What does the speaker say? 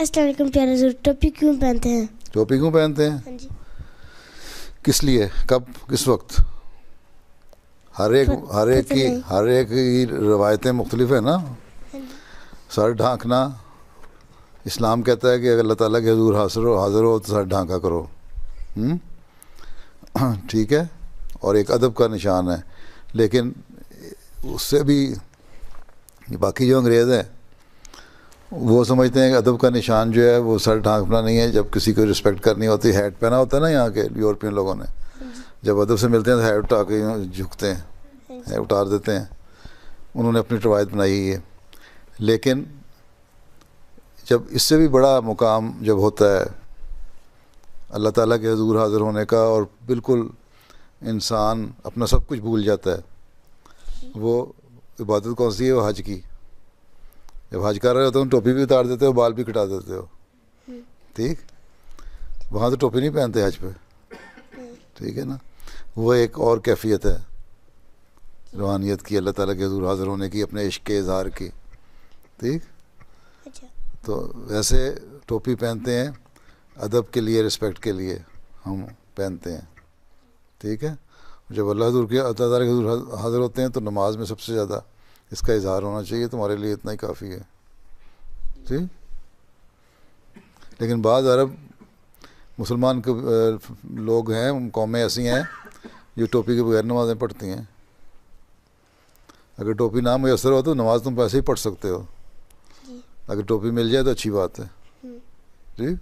السلام علیکم پیارے حضور، ٹوپی کیوں پہنتے ہیں؟ ٹوپی کیوں پہنتے ہیں؟ ہاں جی، کس لیے، کب، کس وقت؟ ہر ایک کی روایتیں مختلف ہیں نا. سر ڈھانکنا، اسلام کہتا ہے کہ اگر اللہ تعالیٰ کے حضور حاضر ہو تو سر ڈھانکا کرو. ٹھیک ہے، اور ایک ادب کا نشان ہے. لیکن اس سے بھی باقی جو انگریز ہیں وہ سمجھتے ہیں کہ ادب کا نشان جو ہے وہ سر ڈھانکنا نہیں ہے. جب کسی کو رسپیکٹ کرنی ہوتی ہے، ہیٹ پہنا ہوتا ہے نا یہاں کے یورپین لوگوں نے، جب ادب سے ملتے ہیں تو ہیٹ اٹھا کے جھکتے ہیں، اتار دیتے ہیں. انہوں نے اپنی روایت بنائی ہے. لیکن جب اس سے بھی بڑا مقام جب ہوتا ہے اللہ تعالیٰ کے حضور حاضر ہونے کا، اور بالکل انسان اپنا سب کچھ بھول جاتا ہے، وہ عبادت کون سی ہے؟ وہ حج کی. جب حج کر رہے ہوتے ہو ٹوپی بھی اتار دیتے ہو، بال بھی کٹا دیتے ہو. ٹھیک، وہاں تو ٹوپی نہیں پہنتے حج پہ. ٹھیک ہے نا، وہ ایک اور کیفیت ہے روحانیت کی، اللہ تعالیٰ کے حضور حاضر ہونے کی، اپنے عشق کے اظہار کی. ٹھیک، تو ویسے ٹوپی پہنتے ہیں ادب کے لیے، رسپیکٹ کے لیے ہم پہنتے ہیں. ٹھیک ہے، جب اللہ تعالیٰ کے حضور حاضر ہوتے ہیں تو نماز میں سب سے زیادہ اس کا اظہار ہونا چاہیے. تمہارے لیے اتنا ہی کافی ہے. ٹھیک، لیکن بعض عرب مسلمان لوگ ہیں، قومیں ایسی ہیں جو ٹوپی کے بغیر نمازیں پڑھتی ہیں. اگر ٹوپی نہ میسر ہو تو نماز تم ویسے ہی پڑھ سکتے ہو. اگر ٹوپی مل جائے تو اچھی بات ہے. ٹھیک.